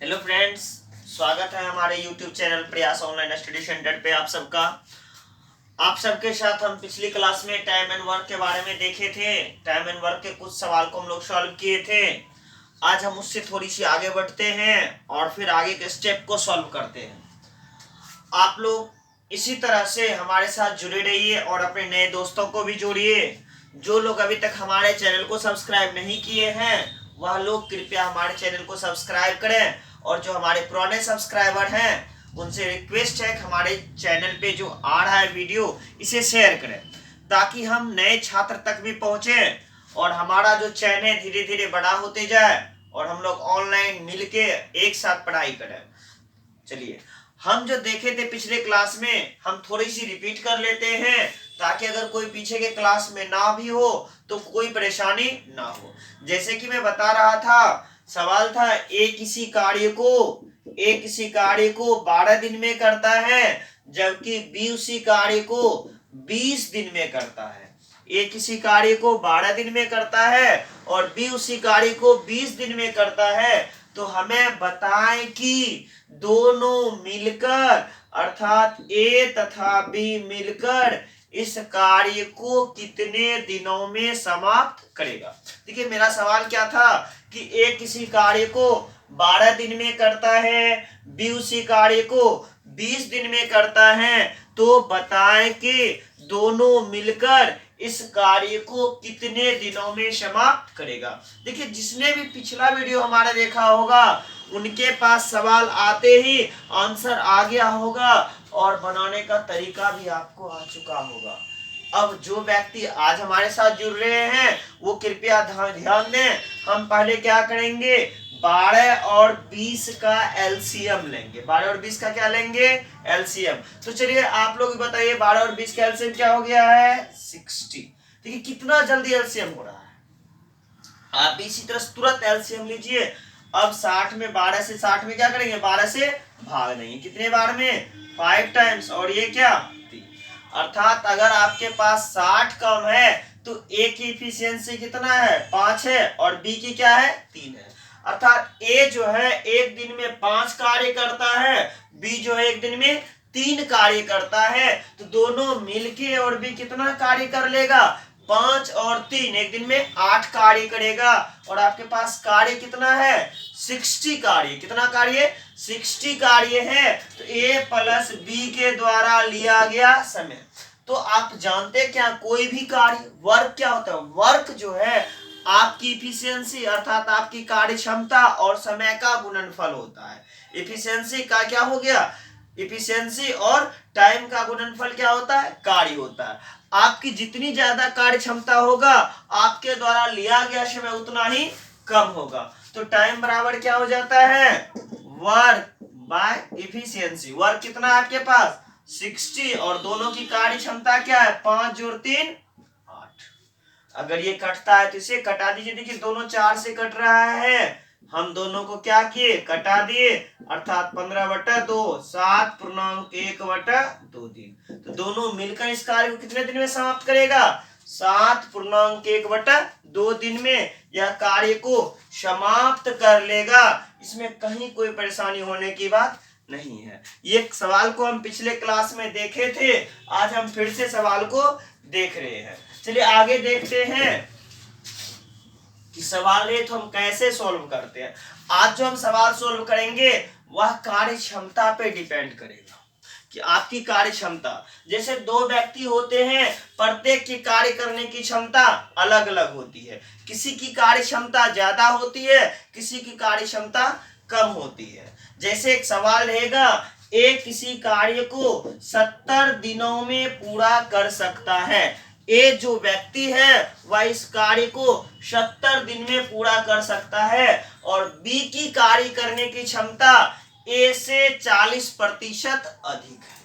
Hello friends, स्वागत है हमारे YouTube चैनल प्रयास ऑनलाइन स्टडी सेंटर पे आप सबका। आप सबके साथ हम पिछली क्लास में टाइम एंड वर्क के बारे में देखे थे। टाइम एंड वर्क के कुछ सवाल को हम लोग सॉल्व किए थे। आज हम उससे थोड़ी सी आगे बढ़ते हैं और फिर आगे के स्टेप को सॉल्व करते हैं। आप लोग इसी तरह से हमारे साथ जुड़े रहिए और अपने नए दोस्तों को भी जोड़िए। जो लोग अभी तक हमारे चैनल को सब्सक्राइब नहीं किए हैं वह लोग कृपया हमारे चैनल को सब्सक्राइब करें, और जो हमारे पुराने सब्सक्राइबर हैं उनसे रिक्वेस्ट है कि हमारे चैनल पे जो आ रहा है वीडियो इसे शेयर करें, ताकि हम नए छात्र तक भी पहुंचे और हमारा जो चैनल है धीरे धीरे बड़ा होते जाए और हम लोग ऑनलाइन मिलके एक साथ पढ़ाई करें। चलिए, हम जो देखे थे पिछले क्लास में हम थोड़ी सी रिपीट कर लेते हैं, ताकि अगर कोई पीछे के क्लास में ना भी हो तो कोई परेशानी ना हो। जैसे कि मैं बता रहा था, सवाल था ए किसी कार्य को 12 दिन में करता है, जबकि बी उसी कार्य को 20 दिन में करता है। ए किसी कार्य को 12 दिन में करता है और बी उसी कार्य को 20 दिन में करता है, तो हमें बताएं कि दोनों मिलकर अर्थात ए तथा बी मिलकर इस कार्य को कितने दिनों में समाप्त करेगा। देखिए, मेरा सवाल क्या था कि ए किसी कार्य को 12 दिन में करता है, बी उसी कार्य को 20 दिन में करता है, तो बताएं कि दोनों मिलकर इस कार्य को कितने दिनों में समाप्त करेगा। देखिए, जिसने भी पिछला वीडियो हमारा देखा होगा उनके पास सवाल आते ही आंसर आ गया होगा और बनाने का तरीका भी आपको आ चुका होगा। अब जो व्यक्ति आज हमारे साथ जुड़ रहे हैं वो कृपया ध्यान दें। हम पहले क्या करेंगे, 12 और 20 का एलसीएम लेंगे। 12 और 20 का क्या लेंगे, एलसीएम। तो चलिए आप लोग बताइए, 12 और 20 का एलसीएम क्या हो गया है, 60। देखिए कितना जल्दी एलसीएम हो रहा है। आप भी इसी तरह तुरंत एलसीएम लीजिए। अब 60 में 12 से 60 में क्या करेंगे, 12 से भाग देंगे। कितने बार में, 5 टाइम्स, और ये क्या, 3। अर्थात अगर आपके पास 60 कम है तो ए की इफिशियंसी कितना है, 5 है, और बी की क्या है, 3 है। अर्थात ए जो है एक दिन में 5 कार्य करता है, बी जो है एक दिन में 3 कार्य करता है, तो दोनों मिलके और भी कितना कार्य कर लेगा, 5 और 3, एक दिन में 8 कार्य करेगा। और आपके पास कार्य कितना है, 60 कार्य। कितना कार्य, 60 कार्य है। तो ए प्लस बी के द्वारा लिया गया समय। तो आप जानते क्या, कोई भी कार्य वर्क क्या होता है, वर्क जो है आपकी इफिशियंसी अर्थात आपकी कार्य क्षमता और समय का गुणनफल होता है। इफिशियंसी का क्या हो गया, इफिशियंसी और टाइम का गुणनफल क्या होता है, कार्य होता है। आपकी जितनी ज्यादा कार्य क्षमता होगा आपके द्वारा लिया गया समय उतना ही कम होगा। तो टाइम बराबर क्या हो जाता है, वर्क बाय इफिशियंसी। वर्क कितना है आपके पास, 60, और दोनों की कार्य क्षमता क्या है, 5 जोड़ 3 8। अगर ये कटता है तो इसे कटा दीजिए। देखिए दोनों 4 से कट रहा है, हम दोनों को क्या किए, कटा दिए। अर्थात 15/2, 7.1/2 दिन। तो दोनों मिलकर इस कार्य को कितने दिन में समाप्त करेगा, 7.1/2 दिन में यह कार्य को समाप्त कर लेगा। इसमें कहीं कोई परेशानी होने की बात नहीं है। ये सवाल को हम पिछले क्लास में देखे थे, आज हम फिर से सवाल को देख रहे हैं। चलिए आगे देखते हैं कि सवाल है तो हम कैसे सॉल्व करते हैं। आज जो हम सवाल सॉल्व करेंगे वह कार्य क्षमता पे डिपेंड करेगा कि आपकी कार्य क्षमता। जैसे दो व्यक्ति होते हैं, प्रत्येक की कार्य करने की क्षमता अलग अलग होती है। किसी की कार्य क्षमता ज्यादा होती है, किसी की कार्य क्षमता कम होती है। जैसे एक सवाल रहेगा, ए किसी कार्य को 70 दिनों में पूरा कर सकता है। ए जो व्यक्ति है वह इस कार्य को 70 दिन में पूरा कर सकता है, और बी की कार्य करने की क्षमता ए से 40% अधिक है।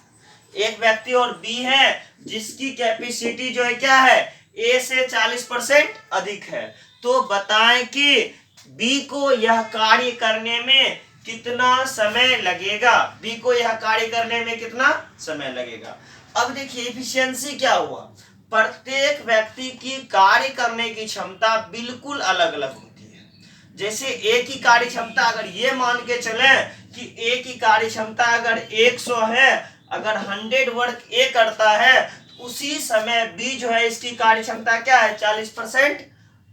एक व्यक्ति और बी है जिसकी कैपेसिटी जो है क्या है, ए से 40% अधिक है। तो बताएं कि बी को यह कार्य करने में कितना समय लगेगा, बी को यह कार्य करने में कितना समय लगेगा। अब देखिए एफिशिएंसी क्या हुआ, प्रत्येक व्यक्ति की कार्य करने की क्षमता बिल्कुल अलग अलग होती है। जैसे ए की कार्य क्षमता, अगर ये मान के चले कि ए की कार्य क्षमता अगर 100 है, अगर 100 वर्क ए करता है, तो उसी समय बी जो है इसकी कार्य क्षमता क्या है, 40%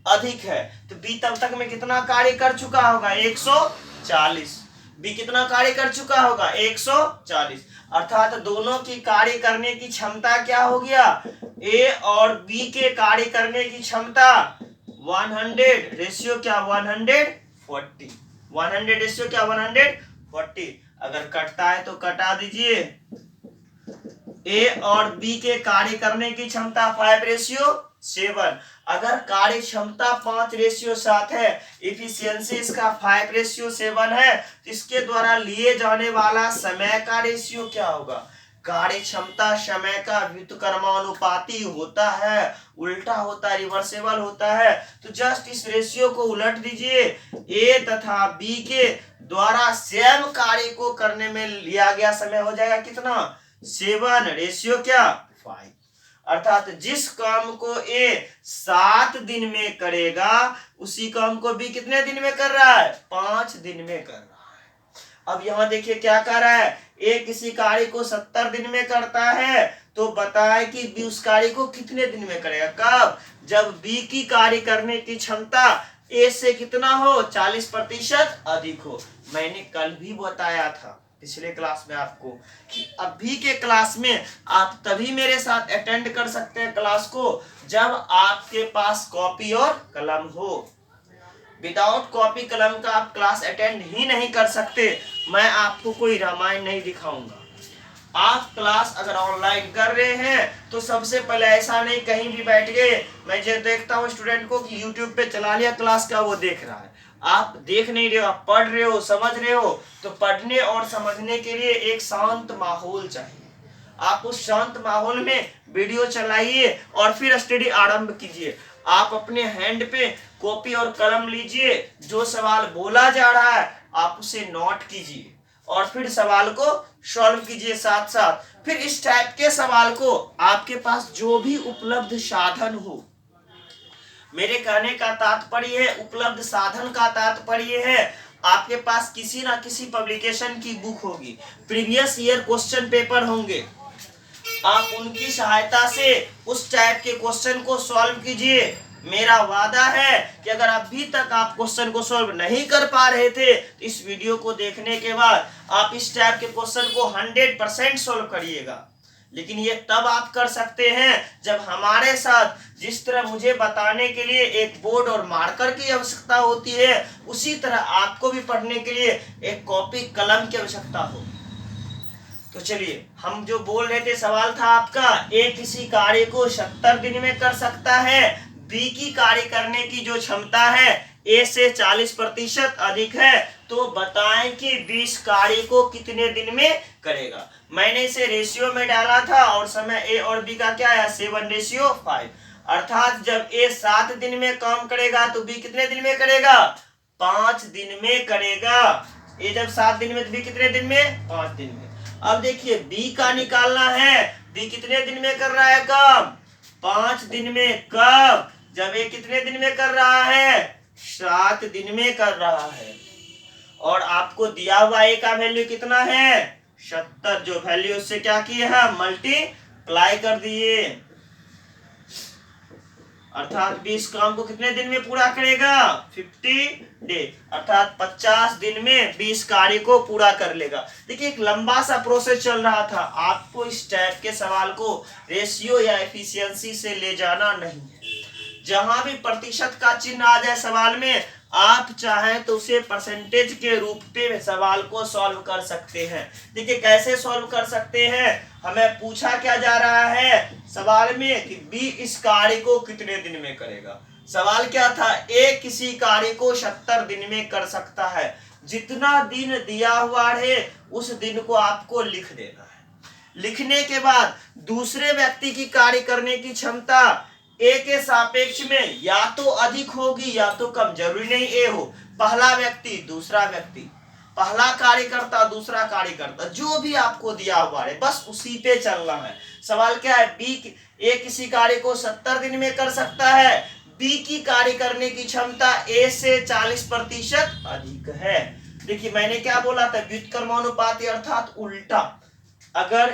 अधिक है। तो बी तब तक में कितना कार्य कर चुका होगा, 140। बी कितना कार्य कर चुका होगा, 140। अर्थात दोनों की कार्य करने की क्षमता क्या हो गया, ए और बी के कार्य करने की क्षमता 100 रेशियो क्या 140, 100 रेशियो क्या 140। अगर कटता है तो कटा दीजिए। ए और बी के कार्य करने की क्षमता 5:7। अगर कार्य क्षमता 5:7 है, इफिशियंसी इसका 5:7 है, तो इसके द्वारा लिए जाने वाला समय का रेशियो क्या होगा, कार्य क्षमता समय का व्युत्क्रमानुपाती होता है, उल्टा होता है, रिवर्सेबल होता है। तो जस्ट इस रेशियो को उलट दीजिए, ए तथा बी के द्वारा सेम कार्य को करने में लिया गया समय हो जाएगा कितना, 7 रेशियो क्या 5। अर्थात जिस काम को ए 7 दिन में करेगा, उसी काम को बी कितने दिन में कर रहा है, 5 दिन में कर रहा है। अब यहाँ देखिए क्या कर रहा है, ए किसी कार्य को 70 दिन में करता है, तो बताए कि बी उस कार्य को कितने दिन में करेगा, कब, जब बी की कार्य करने की क्षमता ए से कितना हो, 40% अधिक हो। मैंने कल भी बताया था पिछले क्लास में आपको कि अभी के क्लास में आप तभी मेरे साथ अटेंड कर सकते हैं क्लास को जब आपके पास कॉपी और कलम हो। विदाउट कॉपी कलम का आप क्लास अटेंड ही नहीं कर सकते। मैं आपको कोई रामायण नहीं दिखाऊंगा। आप क्लास अगर ऑनलाइन कर रहे हैं तो सबसे पहले ऐसा नहीं कहीं भी बैठ गए, मैं जो देखता हूँ स्टूडेंट को कि यूट्यूब पे चला लिया क्लास का, वो देख रहा है। आप देख नहीं रहे हो, आप पढ़ रहे हो, समझ रहे हो। तो पढ़ने और समझने के लिए एक शांत माहौल चाहिए। आप उस शांत माहौल में वीडियो चलाइए और फिर स्टडी आरंभ कीजिए। आप अपने हैंड पे कॉपी और कलम लीजिए, जो सवाल बोला जा रहा है आप उसे नोट कीजिए और फिर सवाल को सॉल्व कीजिए साथ साथ। फिर इस टाइप के सवाल को आपके पास जो भी उपलब्ध साधन हो, मेरे कहने का तात्पर्य है, उपलब्ध साधन का तात्पर्य है आपके पास किसी ना किसी पब्लिकेशन की बुक होगी, प्रीवियस ईयर क्वेश्चन पेपर होंगे, आप उनकी सहायता से उस टाइप के क्वेश्चन को सॉल्व कीजिए। मेरा वादा है कि अगर अभी तक आप क्वेश्चन को सॉल्व नहीं कर पा रहे थे, तो इस वीडियो को देखने के बाद आप इस टाइप के क्वेश्चन को 100% सॉल्व करिएगा। लेकिन ये तब आप कर सकते हैं जब हमारे साथ, जिस तरह मुझे बताने के लिए एक बोर्ड और मार्कर की आवश्यकता होती है, उसी तरह आपको भी पढ़ने के लिए एक कॉपी कलम की आवश्यकता हो। तो चलिए, हम जो बोल रहे थे, सवाल था आपका, ए किसी कार्य को 70 दिन में कर सकता है, बी की कार्य करने की जो क्षमता है ए से 40% अधिक है, तो बताएं कि बी इस कार्य को कितने दिन में करेगा। मैंने इसे रेशियो में डाला था और समय ए और बी का क्या है, 7:5। अर्थात जब ए 7 दिन में काम करेगा तो बी कितने दिन में करेगा, 5 दिन में करेगा। ए जब 7 दिन में तो बी कितने दिन में, 5 दिन में। अब देखिए बी का निकालना है, बी कितने दिन में कर रहा है काम, 5 दिन में। कब, जब ए कितने दिन में कर रहा है, 7 दिन में कर रहा है। और आपको दिया हुआ ए का वैल्यू कितना है, 70, जो वैल्यू उससे क्या किए हैं, मल्टीप्लाई कर दिए। अर्थात 20 काम को कितने दिन में पूरा करेगा, 50 डे, अर्थात 50 दिन में 20 कार्य को पूरा कर लेगा। देखिए एक लंबा सा प्रोसेस चल रहा था। आपको इस टाइप के सवाल को रेशियो या एफिशिएंसी से ले जाना नहीं है। जहां भी प्रतिशत का चिन्ह आ जाए सवाल में, आप चाहें तो उसे परसेंटेज के रूप में सवाल को सॉल्व कर सकते हैं। देखिए कैसे सॉल्व कर सकते हैं, हमें पूछा क्या जा रहा है सवाल में कि बी इस कार्य को कितने दिन में करेगा। सवाल क्या था, ए किसी कार्य को 70 दिन में कर सकता है। जितना दिन दिया हुआ है उस दिन को आपको लिख देना है। लिखने के बाद दूसरे व्यक्ति की कार्य करने की क्षमता ए के सापेक्ष में या तो अधिक होगी या तो कम, जरूरी नहीं ए हो। पहला व्यक्ति दूसरा व्यक्ति, पहला कार्यकर्ता दूसरा कार्यकर्ता, जो भी आपको दिया हुआ है बस उसी पे चलना है। सवाल क्या है, बी ए किसी कार्य को 70 दिन में कर सकता है, बी की कार्य करने की क्षमता ए से 40% अधिक है। देखिए मैंने क्या बोला था, व्युत्क्रमानुपाती अर्थात उल्टा। अगर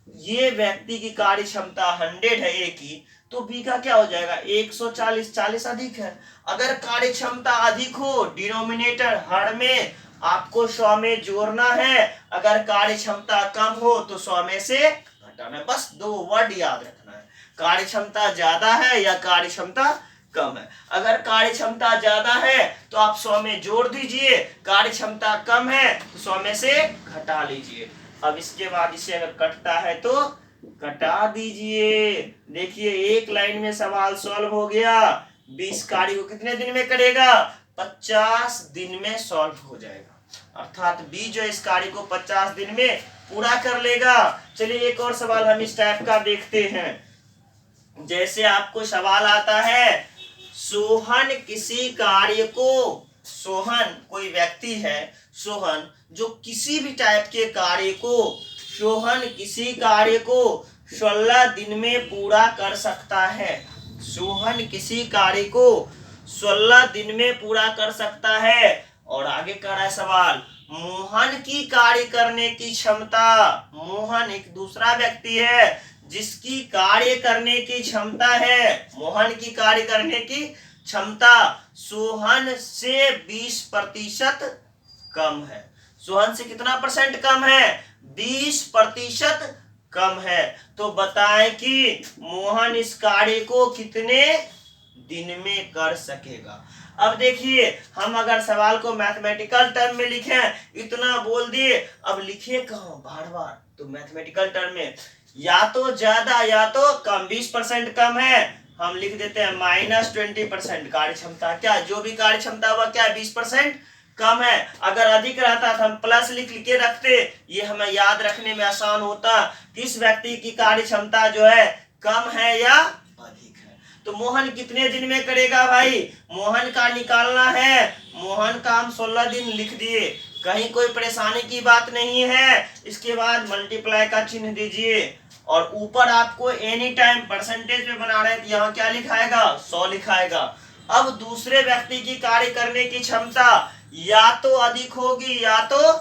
ये व्यक्ति की कार्य क्षमता 100 है ए की, तो बी का क्या हो जाएगा 140, 40 अधिक है। अगर कार्य क्षमता अधिक हो, डिनोमिनेटर हर में आपको 100 में जोड़ना है, अगर कार्य क्षमता कम हो तो 100 में से घटाना है। बस 2 वर्ड याद रखना है, कार्य क्षमता ज्यादा है या कार्य क्षमता कम है। अगर कार्य क्षमता ज्यादा है तो आप 100 में जोड़ दीजिए, कार्य क्षमता कम है तो 100 में से घटा लीजिए। अब इसके बाद इसे अगर कटता है तो कटा दीजिए। देखिए एक लाइन में सवाल सॉल्व हो गया। 20 कार्य को कितने दिन में करेगा, 50 दिन में सॉल्व हो जाएगा। अर्थात बी जो इस कार्य को 50 दिन में पूरा कर लेगा। चलिए एक और सवाल हम इस टाइप का देखते हैं। जैसे आपको सवाल आता है, सोहन किसी कार्य को, सोहन कोई व्यक्ति है, सोहन जो किसी भी टाइप के कार्य को, सोहन किसी कार्य को 16 दिन में पूरा कर सकता है। सोहन किसी कार्य को 16 दिन में पूरा कर सकता है। और आगे कर रहा है सवाल, मोहन की कार्य करने की क्षमता, मोहन एक दूसरा व्यक्ति है जिसकी कार्य करने की क्षमता है, मोहन की कार्य करने की क्षमता सोहन से 20% कम है। सोहन से कितना परसेंट कम है, 20% कम है। तो बताएं कि मोहन इस कार्य को कितने दिन में कर सकेगा। अब देखिए हम अगर सवाल को मैथमेटिकल टर्म में लिखें, इतना बोल दिए, अब लिखे कहां बार बार, तो मैथमेटिकल टर्म में या तो ज्यादा या तो कम। 20% कम है, हम लिख देते हैं -20% कार्य क्षमता। क्या जो भी कार्य क्षमता हुआ क्या 20% कम है। अगर अधिक रहता तो हम प्लस लिख के रखते, ये हमें याद रखने में आसान होता। किस व्यक्ति की कार्य क्षमता जो है कम है या अधिक है। तो मोहन कितने दिन में करेगा भाई, मोहन का निकालना है। मोहन का हम 16 दिन लिख दिए, कहीं कोई परेशानी की बात नहीं है। इसके बाद मल्टीप्लाई का चिन्ह दीजिए और ऊपर आपको एनी टाइम परसेंटेज में बना रहे हैं, यहाँ क्या लिखाएगा 100 लिखाएगा। अब दूसरे व्यक्ति की कार्य करने की क्षमता या तो अधिक होगी या तो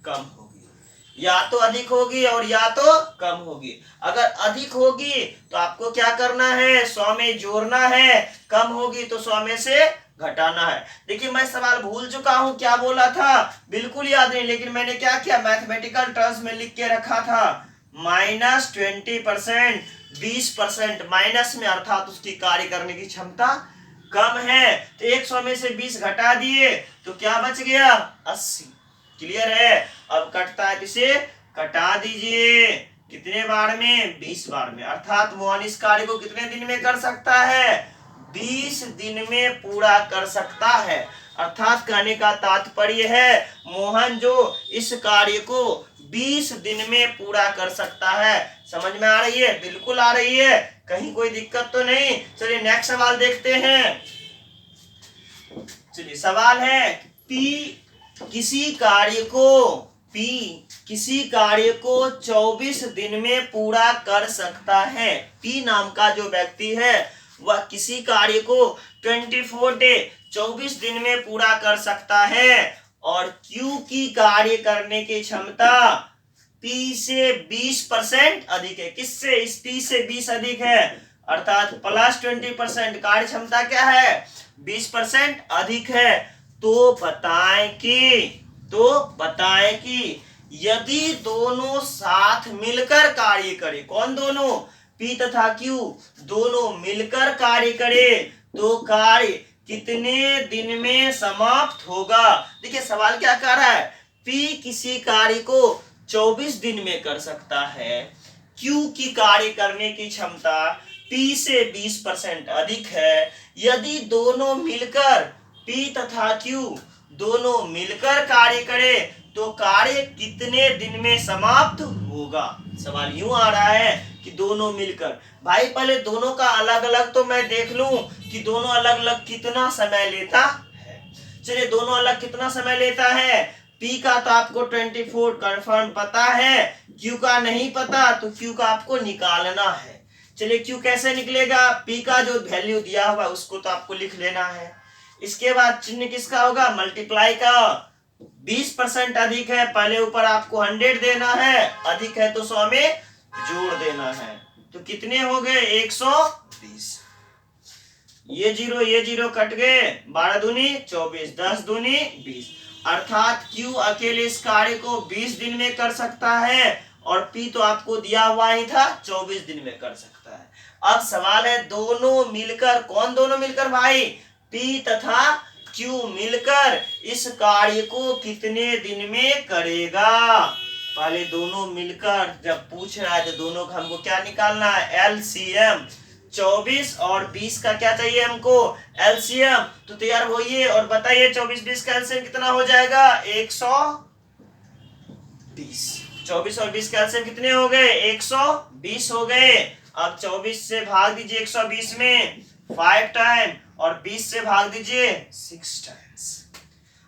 कम होगी, या तो अधिक होगी और या तो कम होगी। अगर अधिक होगी तो आपको क्या करना है 100 में जोड़ना है, कम होगी तो 100 में से घटाना है। देखिए मैं सवाल भूल चुका हूं, क्या बोला था बिल्कुल याद नहीं, लेकिन मैंने क्या किया मैथमेटिकल टर्म्स में लिख के रखा था -20%, 20% माइनस में, अर्थात उसकी कार्य करने की क्षमता कम है। तो 100 में से 20 घटा दिए तो क्या बच गया 80। क्लियर है। अब कटता है, इसे कटा दीजिए। कितने बार में 20 बार में। अर्थात मोहन इस कार्य को कितने दिन में कर सकता है 20 दिन में पूरा कर सकता है। अर्थात कहने का तात्पर्य है मोहन जो इस कार्य को 20 दिन में पूरा कर सकता है। समझ में आ रही है, बिल्कुल आ रही है, कहीं कोई दिक्कत तो नहीं। चलिए नेक्स्ट सवाल देखते हैं। चलिए सवाल है किसी कार्य को 24 दिन में पूरा कर सकता है। पी नाम का जो व्यक्ति है वह किसी कार्य को 24 डे 24 दिन में पूरा कर सकता है और क्यू की कार्य करने की क्षमता पी से 20% अधिक है। किससे, इस पी से 20 अधिक है, अर्थात +20% कार्य क्षमता क्या है 20% अधिक है। तो बताएं कि यदि दोनों साथ मिलकर कार्य करे, कौन दोनों, पी तथा क्यू दोनों मिलकर कार्य करे तो कार्य कितने दिन में समाप्त होगा। देखिए सवाल क्या कर रहा है, पी किसी कार्य को 24 दिन में कर सकता है, क्यू की कार्य करने की क्षमता पी से 20% अधिक है। यदि दोनों मिलकर पी तथा क्यू दोनों मिलकर कार्य करे तो कार्य कितने दिन में समाप्त होगा। सवाल यूं आ रहा है कि दोनों मिलकर, भाई पहले दोनों का अलग अलग तो मैं देख लूं कि दोनों अलग अलग कितना समय लेता है। चलिए दोनों अलग कितना समय लेता है, पी का तो आपको 24 कंफर्म पता है, क्यू का नहीं पता, तो क्यू का आपको निकालना है। चलिए क्यू कैसे निकलेगा, पी का जो वैल्यू दिया हुआ उसको तो आपको लिख लेना है। इसके बाद चिन्ह किसका होगा, मल्टीप्लाई का। 20% अधिक है, पहले ऊपर आपको 100 देना है, अधिक है तो 100 में जोड़ देना है। तो कितने हो गए 120। ये जीरो कट गए, 12 दूनी 24, 10 दूनी 20। अर्थात Q अकेले इस कार्य को 20 दिन में कर सकता है और P तो आपको दिया हुआ ही था 24 दिन में कर सकता है। अब सवाल है दोनों मिलकर, कौन दोनों मिलकर भाई, P तथा Q मिलकर इस कार्य को कितने दिन में करेगा। पहले दोनों मिलकर जब पूछ रहा है तो दोनों का हमको क्या निकालना है, LCM। 24 और 20 का क्या चाहिए हमको, LCM। तो तैयार होइए और बताइए 24-20 का LCM कितना हो जाएगा, 120। 24 और 20 का LCM कितने हो गए, 120 हो गए। अब 24 से भाग दीजिए 120 में 5 टाइम और 20 से भाग दीजिए 6 टाइम्स।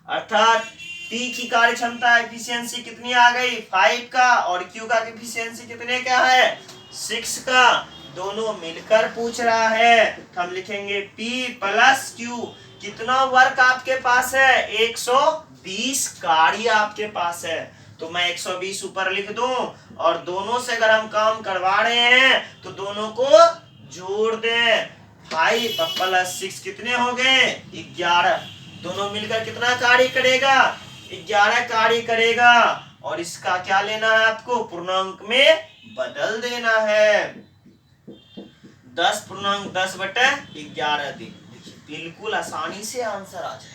अर्थात P की कार्य क्षमता एफिशिएंसी कितनी आ गई, 5 का, और Q का एफिशिएंसी कितने का है, 6 का। दोनों मिलकर पूछ रहा है तो हम लिखेंगे P प्लस Q। कितना वर्क आपके पास है, 120 कार्य आपके पास है। तो मैं 120 ऊपर लिख दूं और दोनों से अगर हम काम करवा रहे हैं तो दोनों को जोड़ दें। 5 प्लस 6 कितने हो गए, 11। दोनों मिलकर कितना कार्य करेगा, 11 कार्य करेगा। और इसका क्या लेना है आपको, पूर्णांक में बदल देना है। 10 पूर्णांक 10/11 दिन। देखिए बिल्कुल आसानी से आंसर आ जाएगा।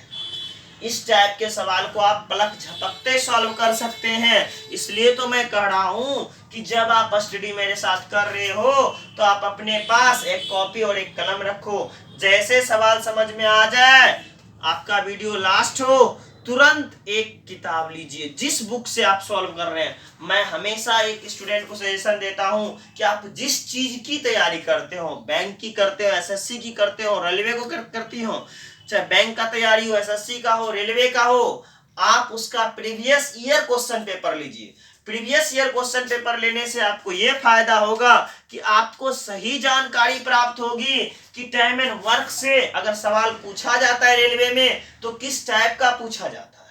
इस टाइप के सवाल को आप पलक झपकते सॉल्व कर सकते हैं। इसलिए तो मैं कह रहा हूं कि जब आप स्टडी मेरे साथ कर रहे हो तो आप अपने पास एक कॉपी और एक कलम रखो। जैसे सवाल समझ में आ जाए, आपका वीडियो लास्ट हो, तुरंत एक किताब लीजिए जिस बुक से आप सॉल्व कर रहे हैं। मैं हमेशा एक स्टूडेंट को सजेशन देता हूं कि आप जिस चीज की तैयारी करते हो, बैंक की करते हो, एसएससी की करते हो, रेलवे को करती हो, चाहे बैंक का तैयारी हो, एसएससी का हो, रेलवे का हो, आप उसका प्रीवियस ईयर क्वेश्चन पेपर लीजिए। प्रीवियस ईयर क्वेश्चन पेपर लेने से आपको यह फायदा होगा कि आपको सही जानकारी प्राप्त होगी कि टाइम एंड वर्क से अगर सवाल पूछा जाता है रेलवे में तो किस टाइप का पूछा जाता है।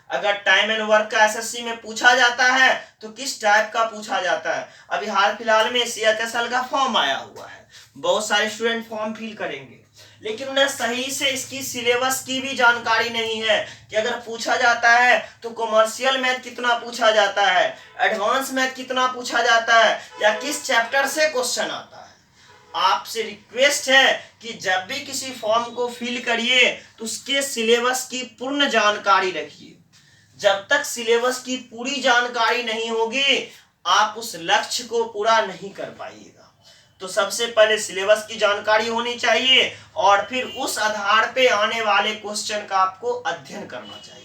अगर टाइम एंड वर्क का एसएससी में पूछा जाता है तो किस टाइप का पूछा जाता है। अभी हाल फिलहाल में CHSL का फॉर्म आया हुआ है, बहुत सारे स्टूडेंट फॉर्म फिल करेंगे, लेकिन उन्हें सही से इसकी सिलेबस की भी जानकारी नहीं है कि अगर पूछा जाता है तो कॉमर्शियल मैथ कितना पूछा जाता है, एडवांस मैथ कितना पूछा जाता है, या किस चैप्टर से क्वेश्चन आता है। आपसे रिक्वेस्ट है कि जब भी किसी फॉर्म को फिल करिए तो उसके सिलेबस की पूर्ण जानकारी रखिए। जब तक सिलेबस की पूरी जानकारी नहीं होगी आप उस लक्ष्य को पूरा नहीं कर पाइएगा। तो सबसे पहले सिलेबस की जानकारी होनी चाहिए और फिर उस आधार पे आने वाले क्वेश्चन का आपको अध्ययन करना चाहिए।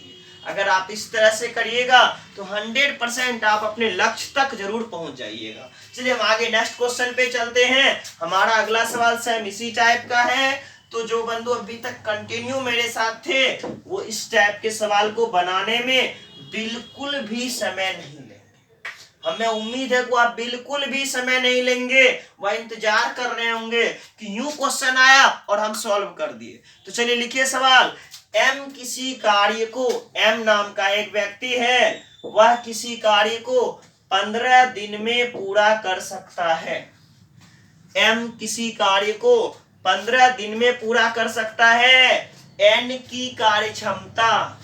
अगर आप इस तरह से करिएगा तो 100% आप अपने लक्ष्य तक जरूर पहुंच जाइएगा। चलिए हम आगे नेक्स्ट क्वेश्चन पे चलते हैं। हमारा अगला सवाल सेम इसी टाइप का है। तो जो बंधु अभी तक कंटिन्यू मेरे साथ थे वो इस टाइप के सवाल को बनाने में बिल्कुल भी समय नहीं लेंगे। हमें उम्मीद है कि आप बिल्कुल भी समय नहीं लेंगे, वह इंतजार कर रहे होंगे कि यूं क्वेश्चन आया और हम सॉल्व कर दिए। तो चलिए लिखिए सवाल। M किसी कार्य को, M नाम का एक व्यक्ति है, वह किसी कार्य को 15 दिन में पूरा कर सकता है। M किसी कार्य को 15 दिन में पूरा कर सकता है। N की कार्य क्षमता,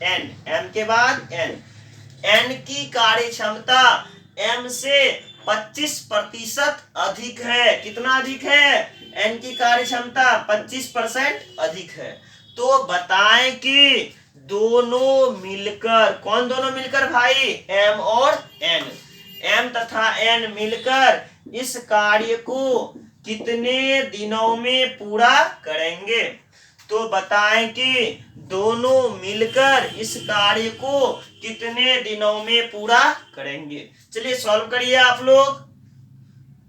N, M के बाद N की कार्य क्षमता M से 25% अधिक है। कितना अधिक है, N की कार्य क्षमता 25% अधिक है। तो बताएं कि दोनों मिलकर, कौन दोनों मिलकर भाई, M और N, M तथा N मिलकर इस कार्य को कितने दिनों में पूरा करेंगे। तो बताएं कि दोनों मिलकर इस कार्य को कितने दिनों में पूरा करेंगे। चलिए सॉल्व करिए आप लोग।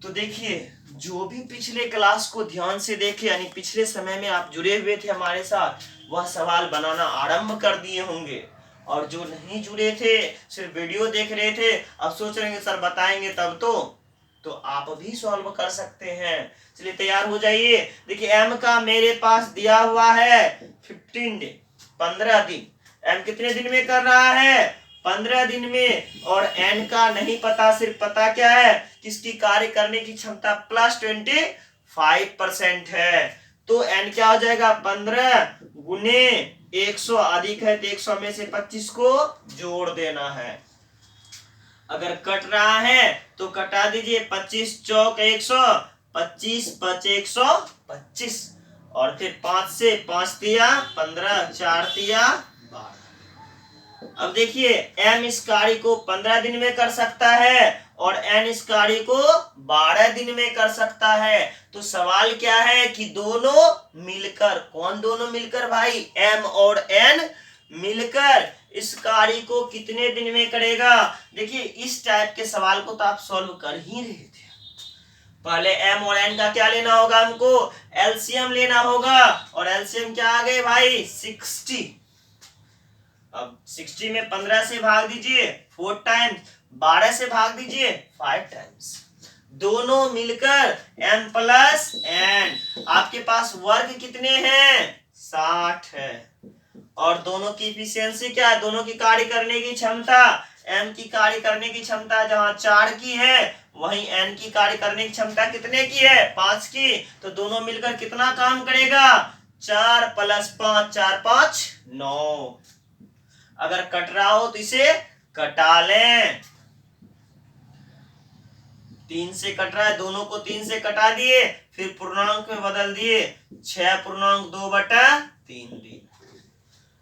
तो देखिए जो भी पिछले क्लास को ध्यान से देखे, यानी पिछले समय में आप जुड़े हुए थे हमारे साथ, वह सवाल बनाना आरंभ कर दिए होंगे। और जो नहीं जुड़े थे, सिर्फ वीडियो देख रहे थे, अब सोच रहे हैं सर बताएंगे तब तो तो आप भी सॉल्व कर सकते हैं। चलिए तैयार हो जाइए। देखिए m का मेरे पास दिया हुआ है 15 डे, 15 दिन। m कितने दिन में कर रहा है? 15 दिन में। और n का नहीं पता, सिर्फ पता क्या है कि इसकी कार्य करने की क्षमता +25% है। तो n क्या हो जाएगा? 15 गुने 100 अधिक है तो 100 में से 25 को जोड़ देना है। अगर कट रहा है तो कटा दीजिए। 25 चौक 100, 25 5 125, और फिर 5 से 5 तिया 15, 4 तिया 12। अब देखिए m इस कार्य को 15 दिन में कर सकता है और n इस कार्य को 12 दिन में कर सकता है। तो सवाल क्या है कि दोनों मिलकर, कौन दोनों मिलकर भाई? m और n मिलकर इस कार्य को कितने दिन में करेगा? देखिए इस टाइप के सवाल को तो आप सॉल्व कर ही रहे थे। पहले m और n का क्या लेना होगा? हमको एलसीएम लेना होगा, और एलसीएम क्या आ गए भाई? 60। अब 60 में 15 से भाग दीजिए 4 टाइम्स, 12 से भाग दीजिए 5 टाइम्स। दोनों मिलकर m प्लस n। आपके पास वर्ग कितने हैं? 60 है। और दोनों की इफिशियंसी क्या है? दोनों की कार्य करने की क्षमता, m की कार्य करने की क्षमता जहां 4 की है, वहीं n की कार्य करने की क्षमता कितने की है? 5 की। तो दोनों मिलकर कितना काम करेगा? 4 + 5, 4 5 9। अगर कट रहा हो तो इसे कटा लें। 3 से कट रहा है, दोनों को 3 से कटा दिए, फिर पूर्णांक में बदल दिए, 6/2/3 दी।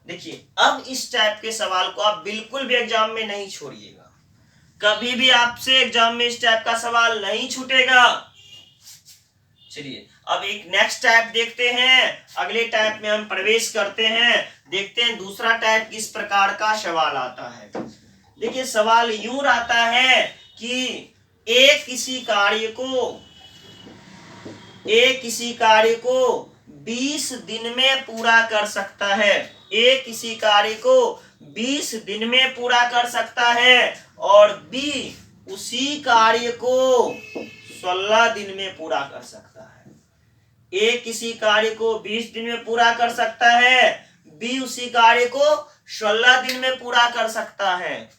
देखिए अब इस टाइप के सवाल को आप बिल्कुल भी एग्जाम में नहीं छोड़िएगा। कभी भी आपसे एग्जाम में इस टाइप का सवाल नहीं छूटेगा। चलिए अब एक नेक्स्ट टाइप देखते हैं। अगले टाइप में हम प्रवेश करते हैं। देखते हैं दूसरा टाइप किस प्रकार का सवाल आता है। देखिए सवाल यूं आता है कि ए किसी कार्य को 20 दिन में पूरा कर सकता है। ए किसी कार्य को 20 दिन में पूरा कर सकता है और बी उसी कार्य को 16 दिन में पूरा कर सकता है। ए किसी कार्य को 20 दिन में पूरा कर सकता है, बी उसी कार्य को 16 दिन में पूरा कर सकता है।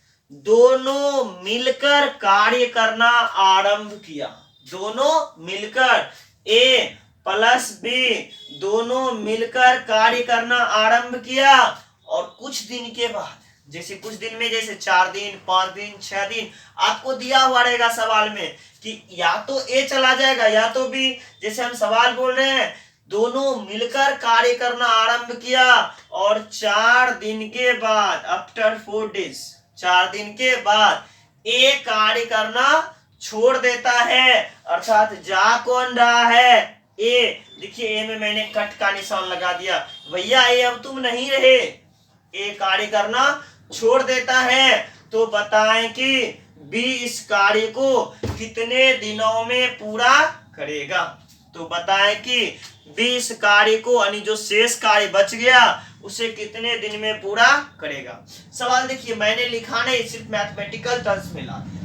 दोनों मिलकर कार्य करना आरंभ किया। दोनों मिलकर ए प्लस बी दोनों मिलकर कार्य करना आरंभ किया, और कुछ दिन के बाद, जैसे कुछ दिन में, जैसे 4 दिन 5 दिन 6 दिन आपको दिया हुआ रहेगा सवाल में कि या तो ए चला जाएगा या तो बी। जैसे हम सवाल बोल रहे हैं दोनों मिलकर कार्य करना आरंभ किया और 4 दिन के बाद, आफ्टर 4 डेज, 4 दिन के बाद ए कार्य करना छोड़ देता है। अर्थात जा कौन रहा है? ए। देखिए ए में मैंने कट का निशान लगा दिया। भैया ए अब तुम नहीं रहे, ए कार्य करना छोड़ देता है। तो बताएं कि बी इस कार्य को कितने दिनों में पूरा करेगा? तो बताएं कि बी इस कार्य को, यानी जो शेष कार्य बच गया, उसे कितने दिन में पूरा करेगा? सवाल देखिए मैंने लिखा नहीं, सिर्फ मैथमेटिकल टर्म्स में ला दिया।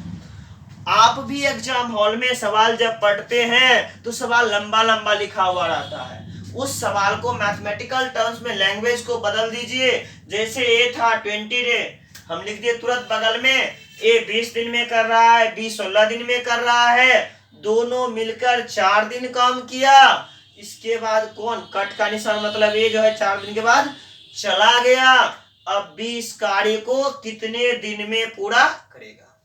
आप भी एग्जाम हॉल में सवाल जब पढ़ते हैं तो सवाल लंबा लंबा लिखा हुआ रहता है। उस सवाल को मैथमेटिकल टर्म्स में लैंग्वेज को बदल दीजिए। जैसे ए था 20 डे, हम लिख दिए तुरंत बगल में ए 20 दिन में कर रहा है, बी 16 दिन में कर रहा है। दोनों मिलकर 4 दिन काम किया। इसके बाद कौन? कट का निशान, मतलब ये जो है 4 दिन के बाद चला गया। अब बी इस कार्य को कितने दिन में पूरा करेगा?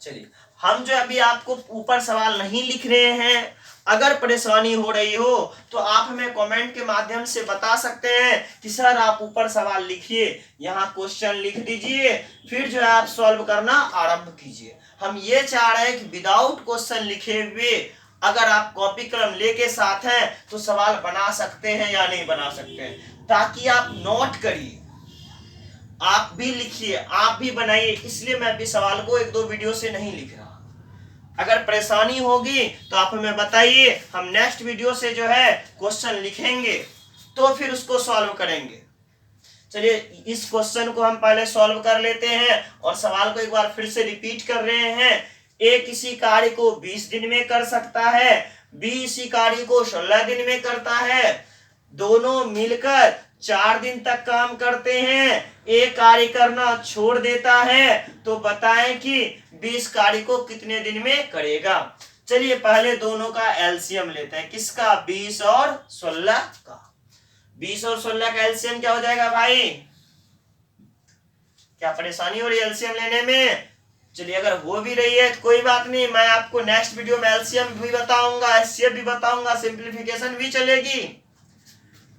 चलिए हम जो अभी आपको ऊपर सवाल नहीं लिख रहे हैं, अगर परेशानी हो रही हो तो आप हमें कमेंट के माध्यम से बता सकते हैं कि सर आप ऊपर सवाल लिखिए, यहाँ क्वेश्चन लिख दीजिए, फिर जो है आप सॉल्व करना आरंभ कीजिए। हम ये चाह रहे हैं कि विदाउट क्वेश्चन लिखे हुए अगर आप कॉपी कलम लेके साथ हैं तो सवाल बना सकते हैं या नहीं बना सकते हैं, ताकि आप नोट करिए, आप भी लिखिए, आप भी बनाइए। इसलिए मैं अभी सवाल को 1-2 वीडियो से नहीं लिख रहा। अगर परेशानी होगी तो आप हमें बताइए, हम नेक्स्ट वीडियो से जो है क्वेश्चन लिखेंगे तो फिर उसको सॉल्व करेंगे। चलिए इस क्वेश्चन को हम पहले सॉल्व कर लेते हैं और सवाल को एक बार फिर से रिपीट कर रहे हैं ए किसी कार्य को 20 दिन में कर सकता है, बी इसी कार्य को 16 दिन में करता है, दोनों मिलकर 4 दिन तक काम करते हैं, ए कार्य करना छोड़ देता है, तो बताएं कि बी इस कार्य को कितने दिन में करेगा। चलिए पहले दोनों का एलसीएम लेते हैं, किसका, 20 और 16 का। 20 और 16 का एलसीएम क्या हो जाएगा भाई, क्या परेशानी हो रही है एलसीएम लेने में? चलिए अगर हो भी रही है तो कोई बात नहीं, मैं आपको नेक्स्ट वीडियो में एलसीएम भी बताऊंगा, एचसीएफ भी बताऊंगा, सिंप्लीफिकेशन भी चलेगी।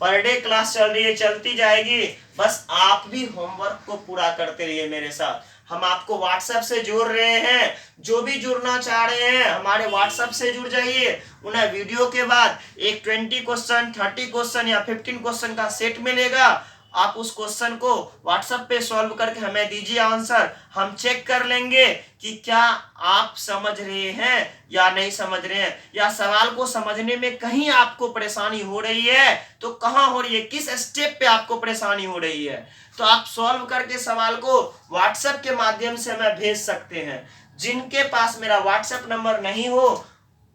पर डे क्लास चल रही है, चलती जाएगी, बस आप भी होमवर्क को पूरा करते रहिए मेरे साथ। हम आपको व्हाट्सएप से जोड़ रहे हैं, जो भी जुड़ना चाह रहे हैं हमारे व्हाट्सएप से जुड़ जाइए। उन्हें वीडियो के बाद एक 20 क्वेश्चन, 30 क्वेश्चन या 15 क्वेश्चन का सेट मिलेगा। आप उस क्वेश्चन को व्हाट्सएप पे सॉल्व करके हमें दीजिए आंसर, हम चेक कर लेंगे कि क्या आप समझ रहे हैं या नहीं समझ रहे हैं, या सवाल को समझने में कहीं आपको परेशानी हो रही है तो कहां हो रही है, किस स्टेप पे आपको परेशानी हो रही है, तो आप सॉल्व करके सवाल को व्हाट्सएप के माध्यम से हमें भेज सकते हैं। जिनके पास मेरा व्हाट्सएप नंबर नहीं हो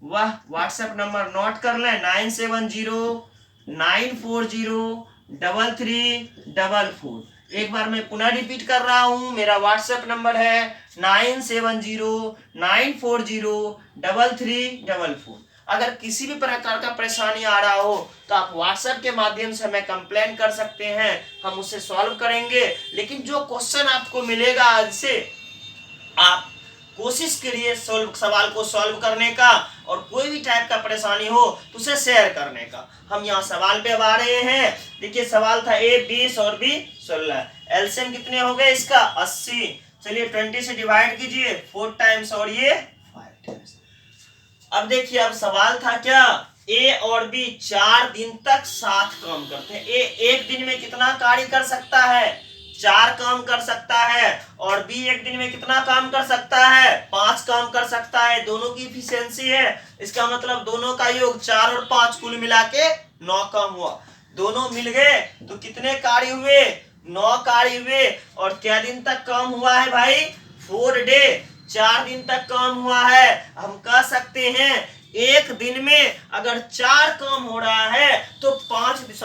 वह व्हाट्सएप नंबर नोट कर लें, 9709403344। एक बार मैं पुनः रिपीट कर रहा हूं, मेरा व्हाट्सएप नंबर है 9709403344। अगर किसी भी प्रकार का परेशानी आ रहा हो तो आप व्हाट्सएप के माध्यम से हमें कंप्लेन कर सकते हैं, हम उसे सॉल्व करेंगे। लेकिन जो क्वेश्चन आपको मिलेगा आज से, आप कोशिश करिए सवाल को सॉल्व करने का, और कोई भी टाइप का परेशानी हो तो उसे शेयर करने का। हम यहाँ सवाल पे अब आ रहे हैं। देखिए सवाल था ए 20 और बी 16, एलसीएम कितने हो गए इसका, 80। चलिए 20 से डिवाइड कीजिए 4 टाइम्स और ये 5 टाइम्स। अब देखिए अब सवाल था क्या, ए और बी 4 दिन तक साथ काम करते हैं। ए एक दिन में कितना कार्य कर सकता है, 4 काम कर सकता है, और बी एक दिन में कितना काम कर सकता है, 5 काम कर सकता है। दोनों की इफिशियंसी है, इसका मतलब दोनों का योग 4 और 5 कुल मिला के 9 काम हुआ। दोनों मिल गए तो कितने कार्य हुए, 9 कार्य हुए। और क्या दिन तक काम हुआ है भाई, 4 डे, 4 दिन तक काम हुआ है। हम कह सकते हैं एक दिन में अगर 4 काम हो रहा है तो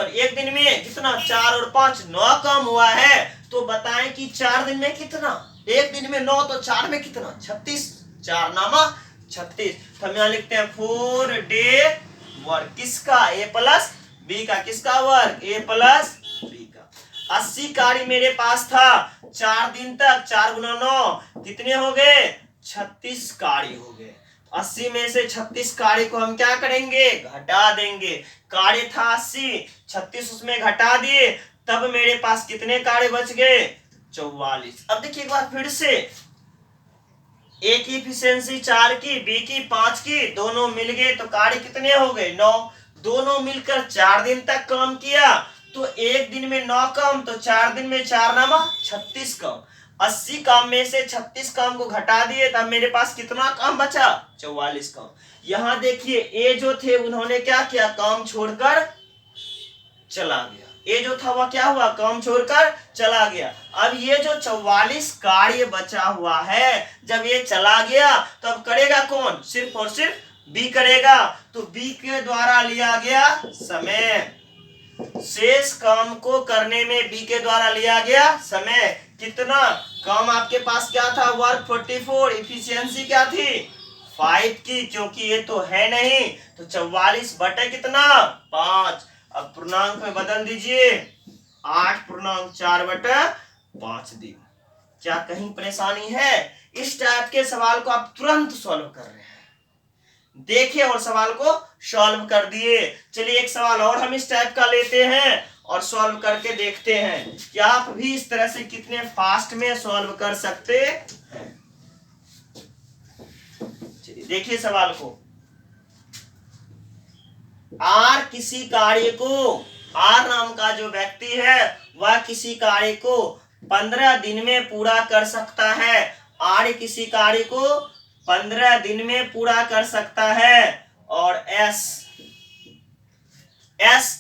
एक दिन में कितना, 4 और 5 9 काम हुआ है। तो बताएं कि 4 दिन में कितना, एक दिन में 9 तो 4 में कितना, 36, 4 नामा 36। तो हम यहाँ लिखते हैं 4 डे वर्क, किसका, ए प्लस बी का, किसका वर्क, ए प्लस बी का। 80 कार्य मेरे पास था 4 दिन तक, 4 गुना 9 कितने हो गए, 36 कार्य हो गए। 80 में से 36 कार्य को हम क्या करेंगे, घटा देंगे। कार्य था 80, 36 उसमें घटा दिए, तब मेरे पास कितने कार्य बच गए, 44। अब देखिए एक बार फिर से, ए की इफिशियंसी 4 की, बी की 5 की, दोनों मिल गए तो कार्य कितने हो गए, 9। दोनों मिलकर 4 दिन तक काम किया तो एक दिन में 9 काम, तो 4 दिन में 4 नामा 36 काम। 80 काम में से 36 काम को घटा दिए तब मेरे पास कितना काम बचा, 44 काम। यहां देखिए ए जो थे उन्होंने क्या किया, काम छोड़कर चला गया। ये जो था वह क्या हुआ, काम छोड़कर चला गया। अब ये जो 44 कार्य बचा हुआ है, जब ये चला गया तो अब करेगा कौन, सिर्फ और सिर्फ बी करेगा। तो बी के द्वारा लिया गया समय, शेष काम को करने में बी के द्वारा लिया गया समय कितना, काम आपके पास क्या था, वर्क 44, इफिशियंसी क्या थी 5 की, क्योंकि ये तो है नहीं, तो 44 बटे कितना 5। अब पूर्णांक में बदल दीजिए, 8.4/5 दिन। क्या कहीं परेशानी है, इस टाइप के सवाल को आप तुरंत सॉल्व कर रहे हैं, देखिए और सवाल को सॉल्व कर दिए। चलिए एक सवाल और हम इस टाइप का लेते हैं और सॉल्व करके देखते हैं कि आप भी इस तरह से कितने फास्ट में सॉल्व कर सकते हैं। चलिए देखिए सवाल को, आर किसी कार्य को, आर नाम का जो व्यक्ति है वह किसी कार्य को 15 दिन में पूरा कर सकता है। आर किसी कार्य को 15 दिन में पूरा कर सकता है, और एस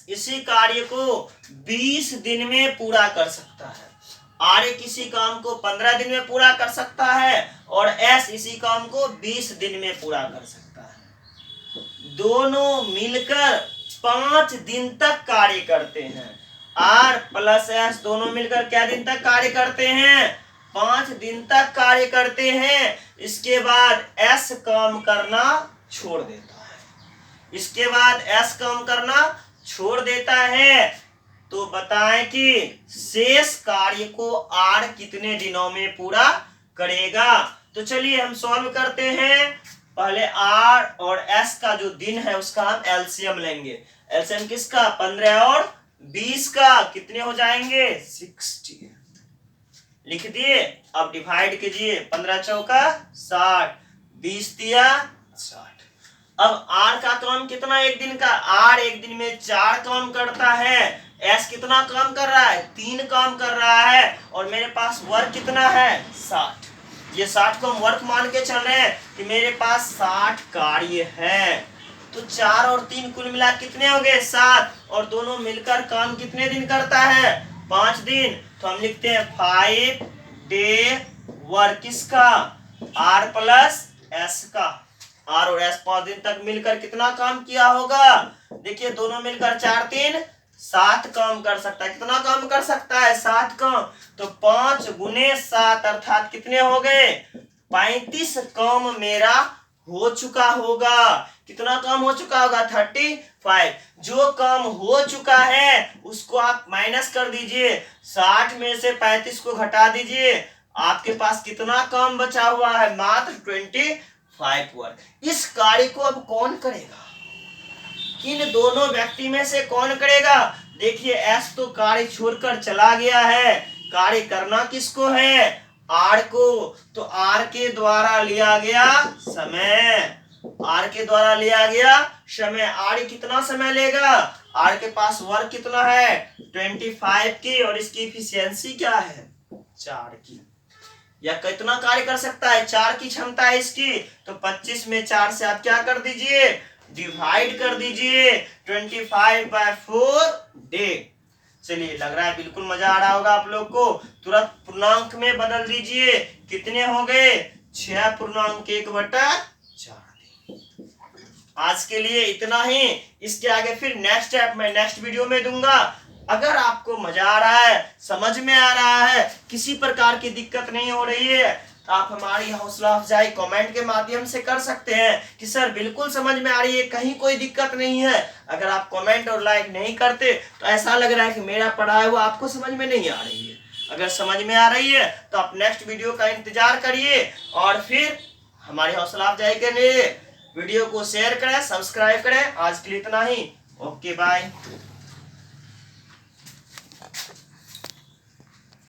इसी कार्य को 20 दिन में पूरा कर सकता है। आर किसी काम को 15 दिन में पूरा कर सकता है और एस इसी काम को 20 दिन में पूरा कर सकता है। दोनों मिलकर 5 दिन तक कार्य करते हैं। आर प्लस एस दोनों मिलकर क्या दिन तक कार्य करते हैं? 5 दिन तक कार्य करते हैं। इसके बाद एस काम करना छोड़ देता है। इसके बाद एस काम करना छोड़ देता है। तो बताएं कि शेष कार्य को आर कितने दिनों में पूरा करेगा। तो चलिए हम सॉल्व करते हैं। पहले आर और एस का जो दिन है उसका हम एलसीएम लेंगे। एलसीएम किसका? 15 और 20 का। कितने हो जाएंगे? 60। लिख दिए। अब डिवाइड कीजिए। 15 चौका 60, 20 दिया 60। अब आर का काम कितना एक दिन का? आर एक दिन में 4 काम करता है। एस कितना काम कर रहा है? 3 काम कर रहा है। और मेरे पास वर्क कितना है? 60। ये 60 को हम वर्क मान के चल रहे हैं कि मेरे पास 60 कार्य है। तो 4 और 3 कुल मिला कितने हो गए? 7। और दोनों मिलकर काम कितने दिन करता है? 5 दिन। तो हम लिखते हैं 5 डे वर्क किसका? आर प्लस एस का। आर और एस 5 दिन तक मिलकर कितना काम किया होगा? देखिए दोनों मिलकर 4 3 7 काम कर सकता है। कितना काम कर सकता है? 7 काम। तो 5 गुने 7 अर्थात कितने हो गए? 35 काम मेरा हो चुका होगा। कितना काम हो चुका होगा? 35। जो काम हो चुका है उसको आप माइनस कर दीजिए। 60 में से 35 को घटा दीजिए। आपके पास कितना काम बचा हुआ है? मात्र 25 वर्क। इस कार्य को अब कौन करेगा? किन दोनों व्यक्ति में से कौन करेगा? देखिए एस तो कार्य छोड़कर चला गया है। कार्य करना किसको है? आर को। तो आर के द्वारा लिया गया समय। आर के द्वारा लिया गया समय। आर कितना समय लेगा? आर के पास वर्क कितना है? 25 की। और इसकी इफिशियंसी क्या है? 4 की। या कितना कार्य कर सकता है? 4 की क्षमता है इसकी। तो 25 में 4 से आप क्या कर दीजिए? डिवाइड कर दीजिए। 25/4 डे। चलिए लग रहा है बिल्कुल मजा आ रहा होगा आप लोग को। तुरंत पूर्णांक में बदल दीजिए। कितने हो गए? 6.1/4। आज के लिए इतना ही। इसके आगे फिर नेक्स्ट स्टेप मैं नेक्स्ट वीडियो में दूंगा। अगर आपको मजा आ रहा है, समझ में आ रहा है, किसी प्रकार की दिक्कत नहीं हो रही है, तो आप हमारी हौसला अफजाई कमेंट के माध्यम से कर सकते हैं कि सर बिल्कुल समझ में आ रही है, कहीं कोई दिक्कत नहीं है। अगर आप कमेंट और लाइक नहीं करते तो ऐसा लग रहा है कि मेरा पढ़ाया हुआ आपको समझ में नहीं आ रही है। अगर समझ में आ रही है तो आप नेक्स्ट वीडियो का इंतजार करिए और फिर हमारी हौसला अफजाई के लिए वीडियो को शेयर करें, सब्सक्राइब करें। आज के लिए इतना ही। Okay bye.